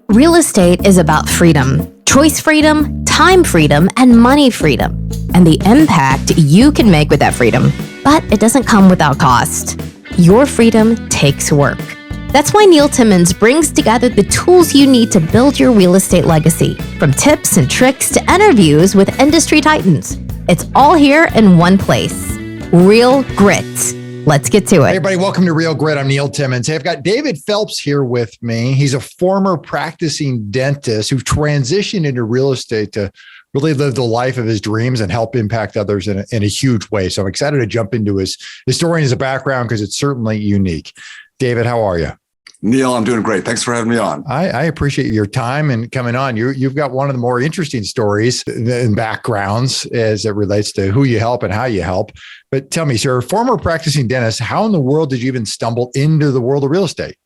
Real estate is about freedom, choice freedom, time freedom, and money freedom, and the impact you can make with that freedom. But it doesn't come without cost. Your freedom takes work. That's why Neil Timmins brings together the tools you need to build your real estate legacy, from tips and tricks to interviews with industry titans. It's all here in one place. Real Grit. Let's get to it. Hey, everybody, welcome to Real Grit. I'm Neil Timmins. Hey, I've got David Phelps here with me. He's a former practicing dentist who transitioned into real estate to really live the life of his dreams and help impact others in a huge way. So I'm excited to jump into his story and his background because it's certainly unique. David, how are you? Neil, I'm doing great. Thanks for having me on. I appreciate your time and coming on. You've got one of the more interesting stories and backgrounds as it relates to who you help and how you help. But tell me, sir, former practicing dentist, how in the world did you even stumble into the world of real estate?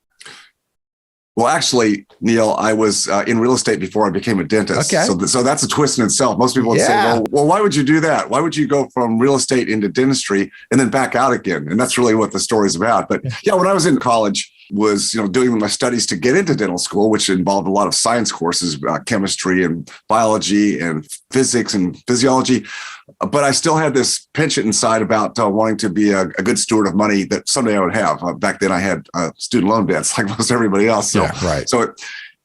Well, actually, Neil, I was in real estate before I became a dentist. Okay. So that's a twist in itself. Most people would say, well, why would you do that? Why would you go from real estate into dentistry and then back out again? And that's really what the story's about. But yeah, when I was in college, was doing my studies to get into dental school, which involved a lot of science courses, chemistry and biology and physics and physiology. But I still had this penchant inside about wanting to be a good steward of money that someday I would have. Back then I had student loan debts like most everybody else. So, yeah, right. So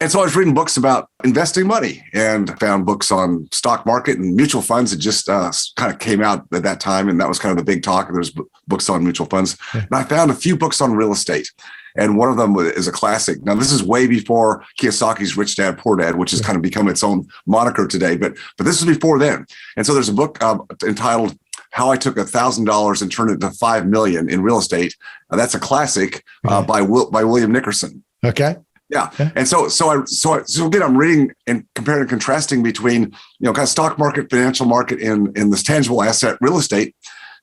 I was reading books about investing money and found books on stock market and mutual funds. It just kind of came out at that time. And that was kind of the big talk. There's books on mutual funds. Yeah. And I found a few books on real estate. And one of them is a classic. Now, this is way before Kiyosaki's Rich Dad, Poor Dad, which has kind of become its own moniker today. But this was before then. And so there's a book entitled How I Took $1,000 and Turned It into $5 million in Real Estate. That's a classic by William Nickerson. Okay. Yeah. And so again, I'm reading and comparing and contrasting between, kind of stock market, financial market, and this tangible asset, real estate.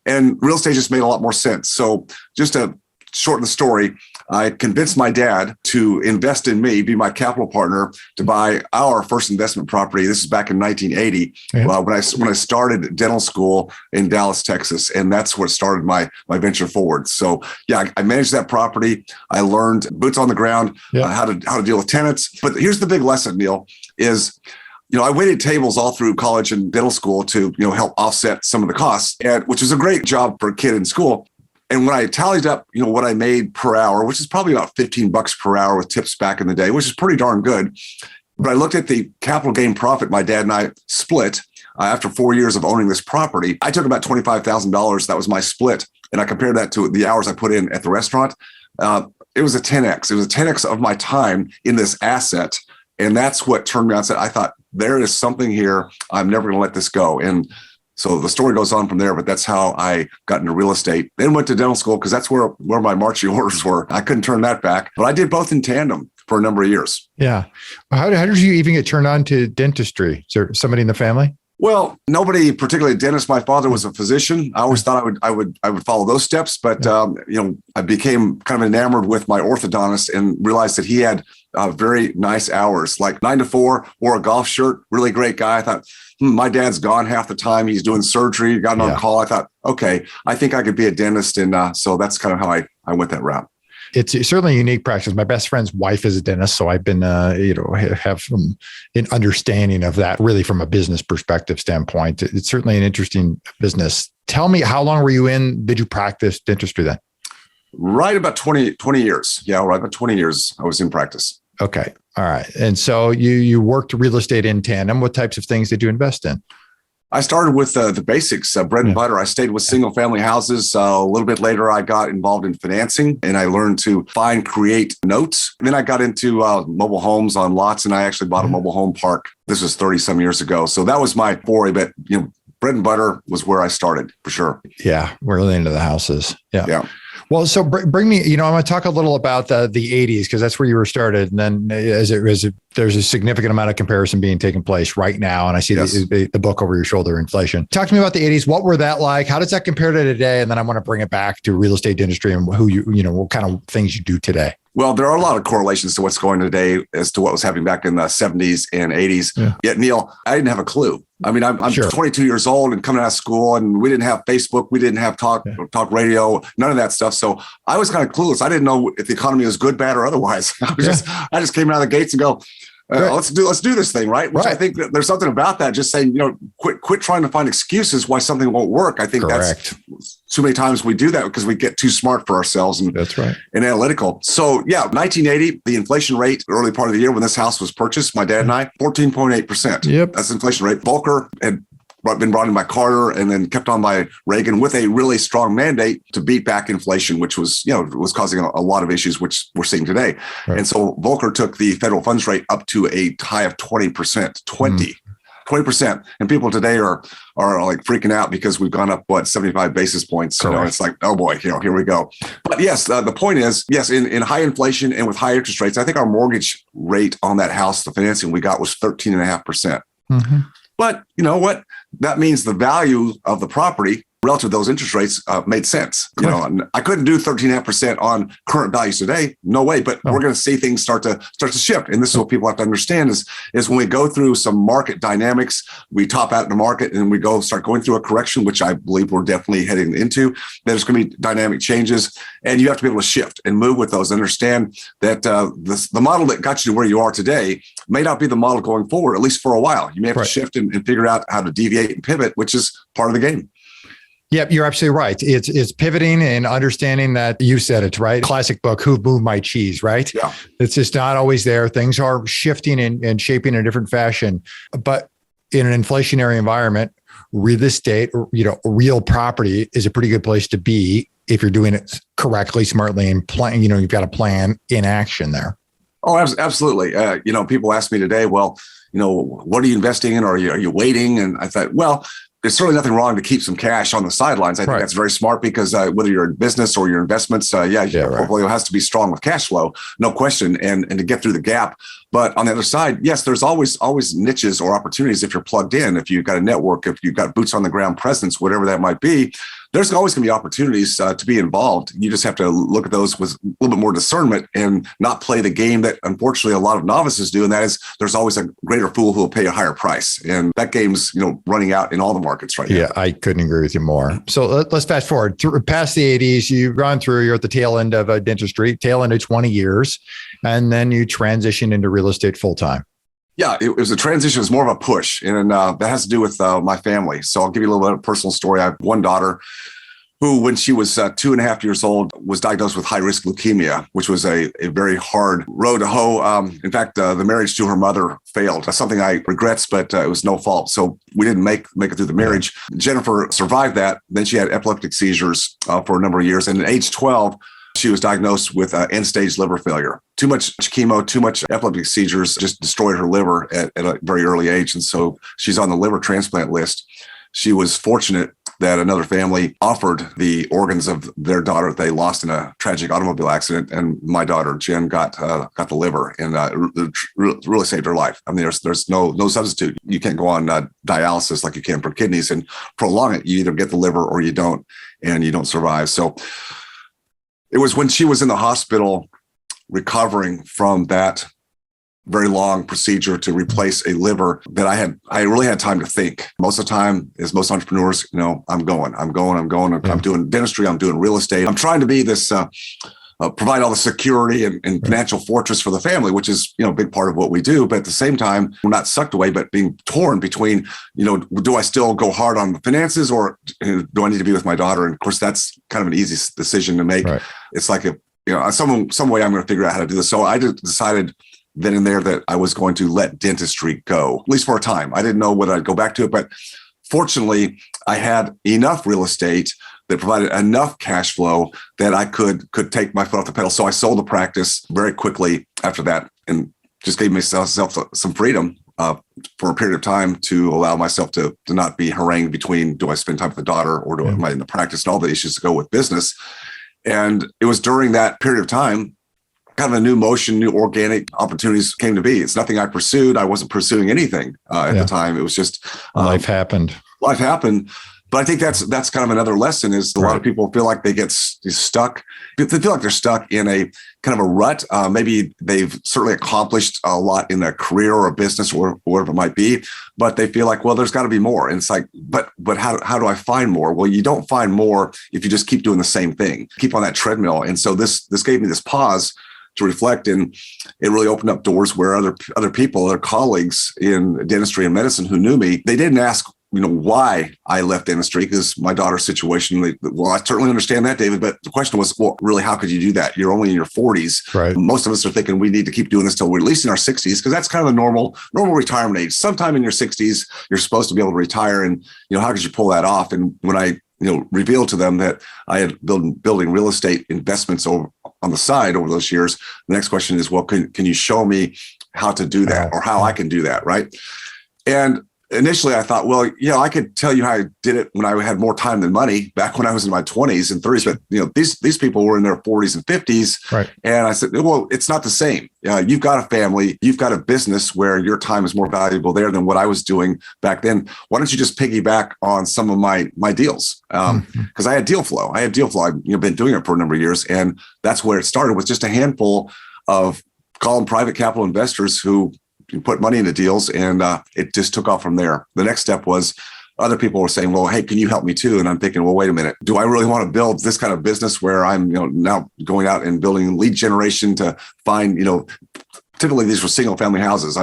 And real estate just made a lot more sense. So just to shorten the story, I convinced my dad to invest in me, be my capital partner, to buy our first investment property. This is back in 1980, when I started dental school in Dallas, Texas, and that's what started my venture forward. So yeah, I managed that property. I learned boots on the ground, how to deal with tenants. But here's the big lesson, Neil, is I waited tables all through college and dental school to help offset some of the costs, which was a great job for a kid in school. And when I tallied up, what I made per hour, which is probably about $15 per hour with tips back in the day, which is pretty darn good. But I looked at the capital gain profit my dad and I split after 4 years of owning this property. I took about $25,000. That was my split. And I compared that to the hours I put in at the restaurant. It was a 10X. It was a 10X of my time in this asset. And that's what turned me on and said, I thought, there is something here. I'm never going to let this go. And so the story goes on from there, but that's how I got into real estate. Then went to dental school because that's where my marching orders were. I couldn't turn that back, but I did both in tandem for a number of years. Yeah. How did you even get turned on to dentistry? Is there somebody in the family? Well, nobody, particularly a dentist. My father was a physician. I always thought I would follow those steps, but I became kind of enamored with my orthodontist and realized that he had very nice hours, like 9 to 4, wore a golf shirt, really great guy. I thought, my dad's gone half the time. He's doing surgery, gotten on call. I thought, okay, I think I could be a dentist. And so that's kind of how I went that route. It's certainly a unique practice. My best friend's wife is a dentist, so I've been, have an understanding of that really from a business perspective standpoint. It's certainly an interesting business. Tell me, how long were you in? Did you practice dentistry then? Right about 20 years. Yeah, right about 20 years I was in practice. Okay. All right. And so you worked real estate in tandem. What types of things did you invest in? I started with the basics, bread and butter. I stayed with single family houses. A little bit later, I got involved in financing and I learned to create notes. And then I got into mobile homes on lots, and I actually bought a mobile home park. This was 30 some years ago. So that was my foray, but bread and butter was where I started for sure. Yeah. We're really into the houses. Yeah. Well, so bring me, I'm going to talk a little about the 80s because that's where you were started. And then there's a significant amount of comparison being taken place right now. And I see the book over your shoulder, Inflation. Talk to me about the 80s. What were that like? How does that compare to today? And then I want to bring it back to real estate industry and who what kind of things you do today. Well, there are a lot of correlations to what's going today as to what was happening back in the 70s and 80s. Yeah. Yet, Neil, I didn't have a clue. I mean, I'm sure. 22 years old and coming out of school, and we didn't have Facebook. We didn't have talk radio, none of that stuff. So I was kind of clueless. I didn't know if the economy was good, bad, or otherwise. I just came out of the gates and go, let's do this thing, right? Which I think that there's something about that. Just saying, quit trying to find excuses why something won't work. I think that's too many times we do that because we get too smart for ourselves and that's right. And analytical. So 1980, the inflation rate, early part of the year when this house was purchased, my dad and I, 14.8%. Yep, that's the inflation rate. Volcker had been brought in by Carter and then kept on by Reagan with a really strong mandate to beat back inflation, which was, was causing a lot of issues, which we're seeing today. Right. And so Volcker took the federal funds rate up to a high of 20%, 20%. And people today are like freaking out because we've gone up, 75 basis points. It's like, oh boy, here we go. But yes, the point is, yes, in high inflation and with high interest rates, I think our mortgage rate on that house, the financing we got was 13.5%. Mm-hmm. But you know what? That means the value of the property relative to those interest rates made sense. And I couldn't do 13.5% on current values today. No way. But we're going to see things start to shift. And this is what people have to understand is when we go through some market dynamics, we top out in the market and we start going through a correction, which I believe we're definitely heading into. There's going to be dynamic changes, and you have to be able to shift and move with those. Understand that the model that got you to where you are today may not be the model going forward, at least for a while. You may have to shift and figure out how to deviate and pivot, which is part of the game. Yep, you're absolutely right. It's pivoting and understanding that you said it, right? Classic book, Who Moved My Cheese, right? Yeah. It's just not always there. Things are shifting and shaping in a different fashion. But in an inflationary environment, real estate, real property is a pretty good place to be if you're doing it correctly, smartly, and plan. You've got a plan in action there. Oh, absolutely. People ask me today, well, what are you investing in? Or are you waiting? And I thought, well, there's certainly nothing wrong to keep some cash on the sidelines. I think that's very smart because whether you're in business or your investments, your portfolio has to be strong with cash flow, no question, and to get through the gap. But on the other side, yes, there's always niches or opportunities if you're plugged in, if you've got a network, if you've got boots on the ground presence, whatever that might be. There's always going to be opportunities to be involved. You just have to look at those with a little bit more discernment and not play the game that unfortunately a lot of novices do. And that is there's always a greater fool who will pay a higher price. And that game's, running out in all the markets right now. Yeah, I couldn't agree with you more. So let's fast forward past the 80s. You've gone through, you're at the tail end of dentistry, tail end of 20 years, and then you transition into real estate full time. Yeah, it was a transition. It was more of a push. And that has to do with my family. So I'll give you a little bit of a personal story. I have one daughter who, when she was 2.5 years old, was diagnosed with high-risk leukemia, which was a very hard road to hoe. In fact, the marriage to her mother failed. That's something I regrets, but it was no fault. So we didn't make it through the marriage. Jennifer survived that. Then she had epileptic seizures for a number of years. And at age 12, she was diagnosed with end-stage liver failure. Too much chemo, too much epileptic seizures just destroyed her liver at a very early age. And so she's on the liver transplant list. She was fortunate that another family offered the organs of their daughter they lost in a tragic automobile accident. And my daughter, Jen, got the liver and really saved her life. I mean, there's no substitute. You can't go on dialysis like you can for kidneys and prolong it. You either get the liver or you don't, and you don't survive. So it was when she was in the hospital recovering from that very long procedure to replace a liver that I really had time to think. Most of the time, as most entrepreneurs, I'm going. I'm doing dentistry. I'm doing real estate. I'm trying to be this, provide all the security and financial fortress for the family, which is, a big part of what we do. But at the same time, we're not sucked away, but being torn between, do I still go hard on the finances or do I need to be with my daughter? And of course, that's kind of an easy decision to make. Right. It's like, some way I'm going to figure out how to do this. So I just decided then and there that I was going to let dentistry go, at least for a time. I didn't know whether I'd go back to it, but fortunately I had enough real estate that provided enough cash flow that I could take my foot off the pedal. So I sold the practice very quickly after that and just gave myself some freedom for a period of time to allow myself to not be harangued between, do I spend time with the daughter or am I in the practice, and all the issues that go with business. And it was during that period of time, kind of a new motion, new organic opportunities came to be. It's nothing I pursued. I wasn't pursuing anything at the time. It was just life happened. Life happened. But I think that's kind of another lesson is a lot of people feel like they get stuck. They feel like they're stuck in a kind of a rut. Maybe they've certainly accomplished a lot in their career or a business or whatever it might be, but they feel like, well, there's got to be more. And it's like, but how do I find more? Well, you don't find more if you just keep doing the same thing, keep on that treadmill. And so this gave me this pause to reflect, and it really opened up doors where other people, other colleagues in dentistry and medicine who knew me, they didn't ask, why I left dentistry, because my daughter's situation, well, I certainly understand that, David, but the question was, well, really, how could you do that? You're only in your 40s. Right. Most of us are thinking we need to keep doing this till we're at least in our 60s, because that's kind of the normal retirement age. Sometime in your 60s, you're supposed to be able to retire. And, how could you pull that off? And when I, revealed to them that I had been building real estate investments on the side over those years, the next question is, well, can you show me how to do that, or how I can do that, right? And initially, I thought, well, I could tell you how I did it when I had more time than money back when I was in my 20s and 30s. But these people were in their 40s and 50s, right? And I said, well, it's not the same. You've got a family, you've got a business where your time is more valuable there than what I was doing back then. Why don't you just piggyback on some of my deals? Because I had deal flow. I've been doing it for a number of years, and that's where it started, with just a handful of call them private capital investors who put money into deals, and it just took off from there. The next step was other people were saying, well, hey, can you help me too? And I'm thinking, well, wait a minute. Do I really want to build this kind of business where I'm now going out and building lead generation to find, typically these were single family houses.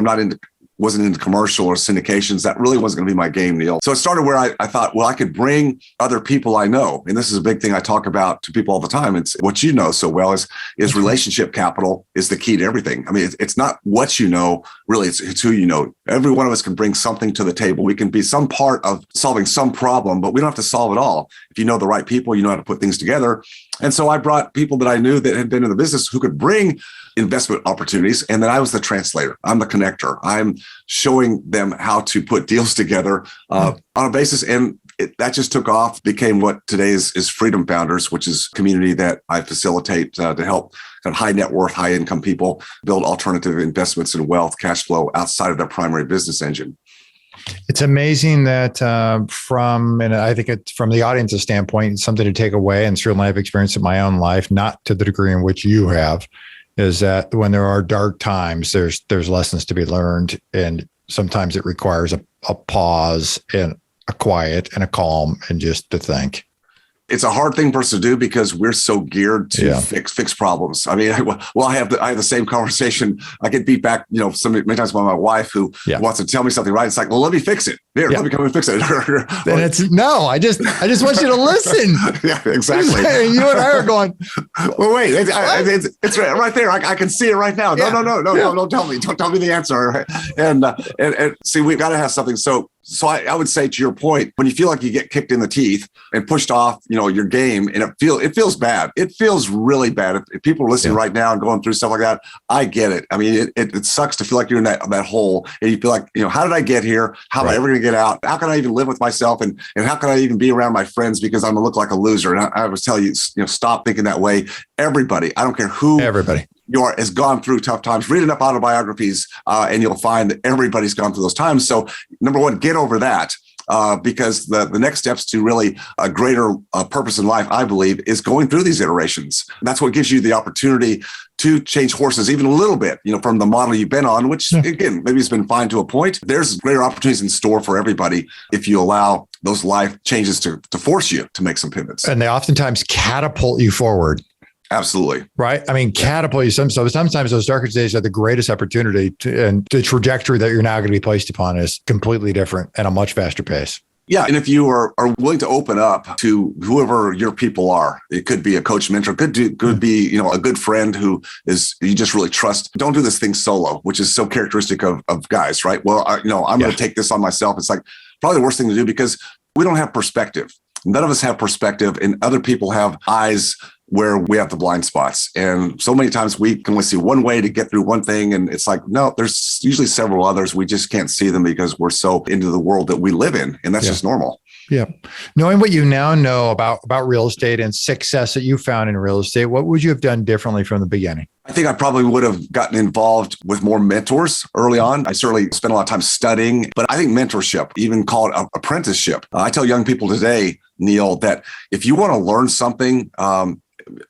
Wasn't into commercial or syndications. That really wasn't going to be my game, Neil. So it started where I thought, well, I could bring other people I know. And this is a big thing I talk about to people all the time. It's what you know so well is relationship capital is the key to everything. I mean, it's not what you know, really, it's who you know. Every one of us can bring something to the table. We can be some part of solving some problem, but we don't have to solve it all. If you know the right people, you know how to put things together. And so I brought people that I knew that had been in the business who could bring investment opportunities. And then I was the translator. I'm the connector. I'm showing them how to put deals together on a basis. And that just took off, became what today is Freedom Founders, which is a community that I facilitate to help kind of high net worth, high income people build alternative investments and wealth, cash flow outside of their primary business engine. It's amazing that and I think it's from the audience's standpoint, it's something to take away, and certainly I've experienced in my own life, not to the degree in which you have, is that when there are dark times, there's lessons to be learned. And sometimes it requires a pause and a quiet and a calm and just to think. It's a hard thing for us to do because we're so geared to fix problems. I mean, I have the same conversation. I get beat back, many times by my wife who wants to tell me something right. It's like, well, let me fix it. Here, let me come and fix it. And it's no, I just want you to listen. Yeah, exactly. You and I are going, well, wait, it's right there. I can see it right now. No, don't tell me. Don't tell me the answer. And see, we've got to have something. So I would say, to your point, when you feel like you get kicked in the teeth and pushed off, your game, and it feels bad. It feels really bad. If people are listening right now and going through stuff like that, I get it. I mean, it sucks to feel like you're in that hole, and you feel like, how did I get here? How am I ever going to get out? How can I even live with myself? And how can I even be around my friends because I'm going to look like a loser? And I was telling you, stop thinking that way. Everybody, I don't care who. Everybody. Has gone through tough times. Read enough autobiographies, and you'll find that everybody's gone through those times. So, number one, get over that, because the next steps to really a greater purpose in life, I believe, is going through these iterations. And that's what gives you the opportunity to change horses even a little bit, from the model you've been on, which again, maybe it's been fine to a point. There's greater opportunities in store for everybody if you allow those life changes to force you to make some pivots. And they oftentimes catapult you forward. Absolutely. Right. I mean, catapult you. Sometimes those darker days are the greatest opportunity and the trajectory that you're now going to be placed upon is completely different at a much faster pace. Yeah. And if you are willing to open up to whoever your people are, it could be a coach, mentor, could be, a good friend who is you just really trust. Don't do this thing solo, which is so characteristic of guys, right? Well, I'm going to take this on myself. It's like probably the worst thing to do because we don't have perspective. None of us have perspective, and other people have eyes where we have the blind spots. And so many times we can only see one way to get through one thing. And it's like, no, there's usually several others. We just can't see them because we're so into the world that we live in. And that's just normal. Yeah. Knowing what you now know about real estate and success that you found in real estate, what would you have done differently from the beginning? I think I probably would have gotten involved with more mentors early on. I certainly spent a lot of time studying, but I think mentorship, even call it apprenticeship. I tell young people today, Neil, that if you want to learn something, I'm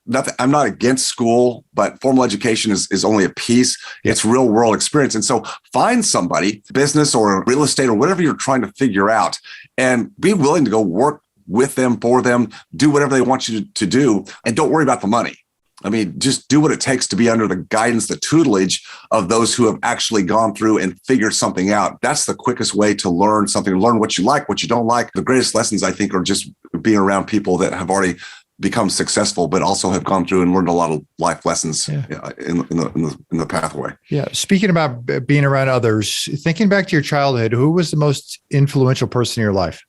not against school, but formal education is only a piece. It's real world experience. And so find somebody, business or real estate or whatever you're trying to figure out, and be willing to go work with them, for them, do whatever they want you to do, and don't worry about the money. I mean, just do what it takes to be under the guidance, the tutelage of those who have actually gone through and figured something out. That's the quickest way to learn something, learn what you like, what you don't like. The greatest lessons, I think, are just being around people that have already become successful, but also have gone through and learned a lot of life lessons in the pathway. Yeah. Speaking about being around others, thinking back to your childhood, who was the most influential person in your life?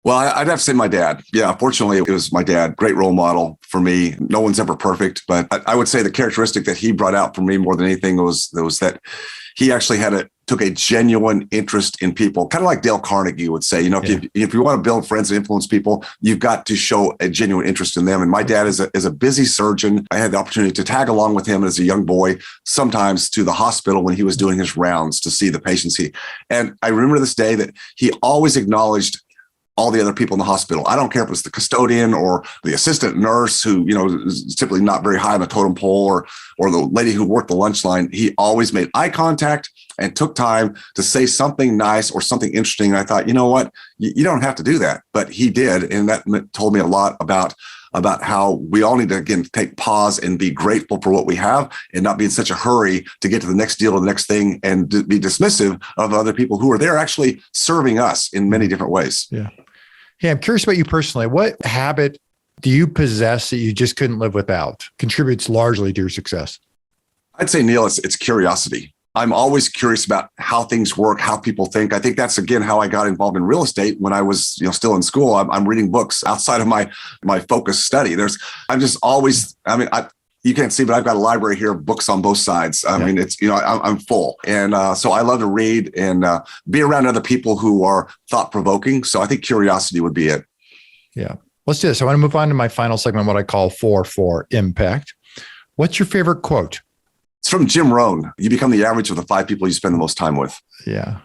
Well, I'd have to say my dad. Yeah, fortunately, it was my dad. Great role model for me. No one's ever perfect, but I would say the characteristic that he brought out for me more than anything was that he actually took a genuine interest in people, kind of like Dale Carnegie would say. If you want to build friends and influence people, you've got to show a genuine interest in them. And my dad is a busy surgeon. I had the opportunity to tag along with him as a young boy, sometimes to the hospital when he was doing his rounds to see the patients. And I remember this day that he always acknowledged all the other people in the hospital. I don't care if it was the custodian or the assistant nurse who, is typically not very high on the totem pole, or the lady who worked the lunch line. He always made eye contact and took time to say something nice or something interesting. And I thought, you know what, you don't have to do that, but he did. And that told me a lot about how we all need to, again, take pause and be grateful for what we have and not be in such a hurry to get to the next deal or the next thing and be dismissive of other people who are there actually serving us in many different ways. Yeah. Yeah. I'm curious about you personally. What habit do you possess that you just couldn't live without? Contributes largely to your success? I'd say, Neil, it's curiosity. I'm always curious about how things work, how people think. I think that's, again, how I got involved in real estate when I was, still in school. I'm reading books outside of my focused study. I'm just always, you can't see, but I've got a library here of books on both sides. I mean, it's, I'm full. And so I love to read and be around other people who are thought-provoking. So I think curiosity would be it. Yeah. Let's do this. I want to move on to my final segment, what I call 4 for Impact. What's your favorite quote? It's from Jim Rohn. You become the average of the 5 people you spend the most time with. Yeah.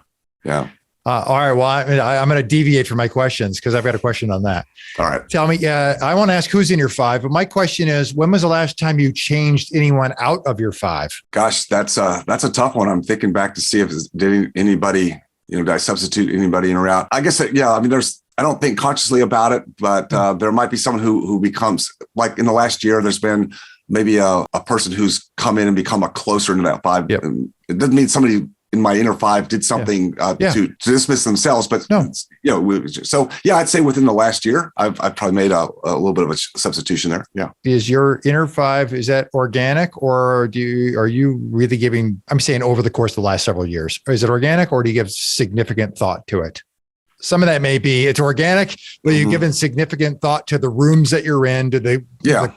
Yeah. All right. Well, I'm going to deviate from my questions because I've got a question on that. All right. Tell me, I want to ask who's in your 5, but my question is, when was the last time you changed anyone out of your 5? Gosh, that's a tough one. I'm thinking back to see if did anybody, did I substitute anybody in or out? I guess, I don't think consciously about it, but there might be someone who becomes, like in the last year, there's been maybe a person who's come in and become a closer into that 5. Yep. And it doesn't mean somebody in my inner 5 did something to dismiss themselves, but so I'd say within the last year, I've probably made a little bit of a substitution there. Yeah. Is your inner 5, is that organic, or are you really giving, I'm saying over the course of the last several years, is it organic, or do you give significant thought to it? Some of that may be it's organic, but you've given significant thought to the rooms that you're in, to the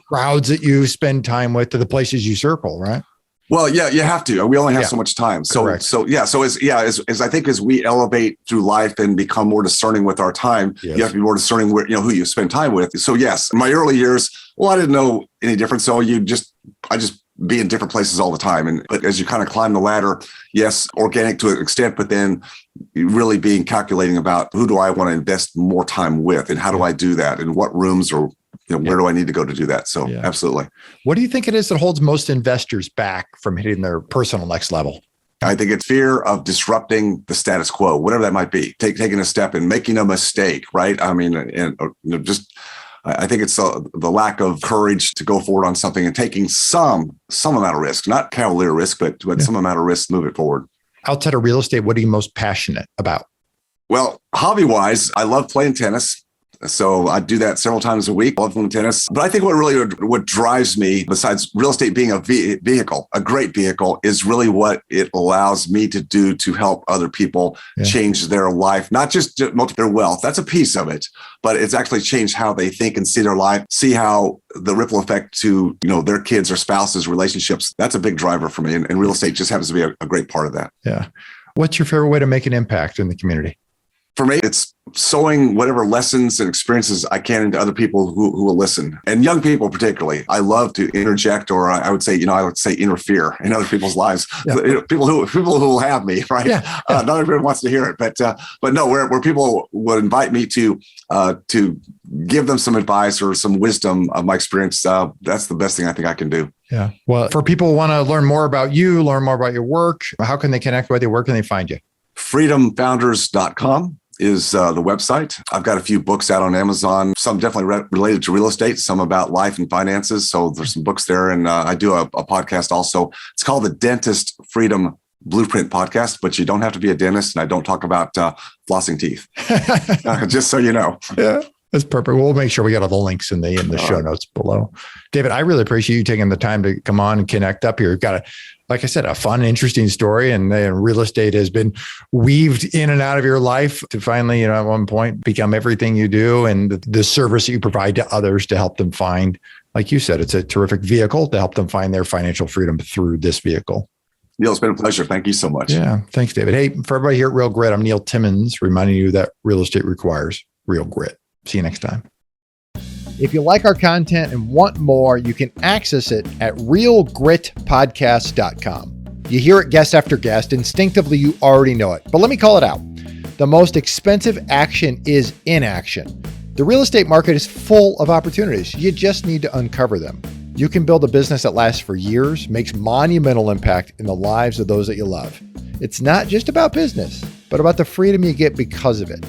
crowds that you spend time with, to the places you circle, right? Well, yeah, you have to. We only have so much time. Correct. As I think as we elevate through life and become more discerning with our time, you have to be more discerning where, who you spend time with. So yes, in my early years, I didn't know any different. So I just be in different places all the time. But as you kind of climb the ladder, yes, organic to an extent, but then really being calculating about who do I want to invest more time with and how do I do that and what rooms or where do I need to go to do that? So absolutely. What do you think it is that holds most investors back from hitting their personal next level? I think it's fear of disrupting the status quo, whatever that might be, taking a step and making a mistake, right? I mean, I think it's the lack of courage to go forward on something and taking some amount of risk, not cavalier risk, but some amount of risk to move it forward. Outside of real estate, what are you most passionate about? Well, hobby-wise, I love playing tennis. So I do that several times a week. I love playing tennis. But I think what drives me, besides real estate being a vehicle, a great vehicle, is really what it allows me to do to help other people change their life, not just their wealth. That's a piece of it, but it's actually changed how they think and see their life, see how the ripple effect to, their kids or spouses, relationships. That's a big driver for me. And real estate just happens to be a great part of that. Yeah. What's your favorite way to make an impact in the community? For me, it's sowing whatever lessons and experiences I can into other people who will listen, and young people particularly. I love to interject, or I would say, interfere in other people's lives. Yeah. People who will have me, right? Yeah. Not everyone wants to hear it, but no, where people would invite me to give them some advice or some wisdom of my experience. That's the best thing I think I can do. Yeah. Well, for people who want to learn more about you, learn more about your work, how can they connect with you? Where can they find you? freedomfounders.com is the website. I've got a few books out on Amazon, some definitely related to real estate, some about life and finances. So there's some books there. And I do a podcast also. It's called the Dentist Freedom Blueprint Podcast, but you don't have to be a dentist. And I don't talk about flossing teeth, just so you know. Yeah. That's perfect. We'll make sure we got all the links in the show notes below. David, I really appreciate you taking the time to come on and connect up here. You've got like I said, a fun, interesting story, and real estate has been weaved in and out of your life to finally, at one point become everything you do, and the service that you provide to others to help them find, like you said, it's a terrific vehicle to help them find their financial freedom through this vehicle. Neil, it's been a pleasure. Thank you so much. Yeah. Thanks, David. Hey, for everybody here at Real Grit, I'm Neil Timmins, reminding you that real estate requires real grit. See you next time. If you like our content and want more, you can access it at realgritpodcast.com. You hear it guest after guest. Instinctively, you already know it. But let me call it out. The most expensive action is inaction. The real estate market is full of opportunities. You just need to uncover them. You can build a business that lasts for years, makes monumental impact in the lives of those that you love. It's not just about business, but about the freedom you get because of it.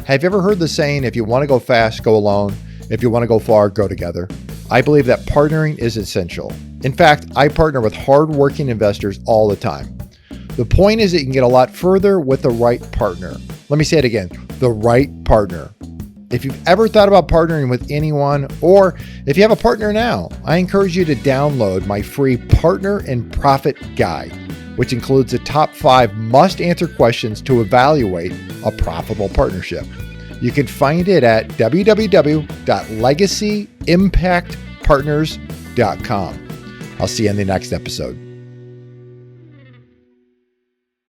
Have you ever heard the saying, if you want to go fast, go alone. If you want to go far, go together. I believe that partnering is essential. In fact, I partner with hardworking investors all the time. The point is that you can get a lot further with the right partner. Let me say it again, the right partner. If you've ever thought about partnering with anyone, or if you have a partner now, I encourage you to download my free Partner and Profit Guide, which includes the top 5 must-answer questions to evaluate a profitable partnership. You can find it at www.legacyimpactpartners.com. I'll see you in the next episode.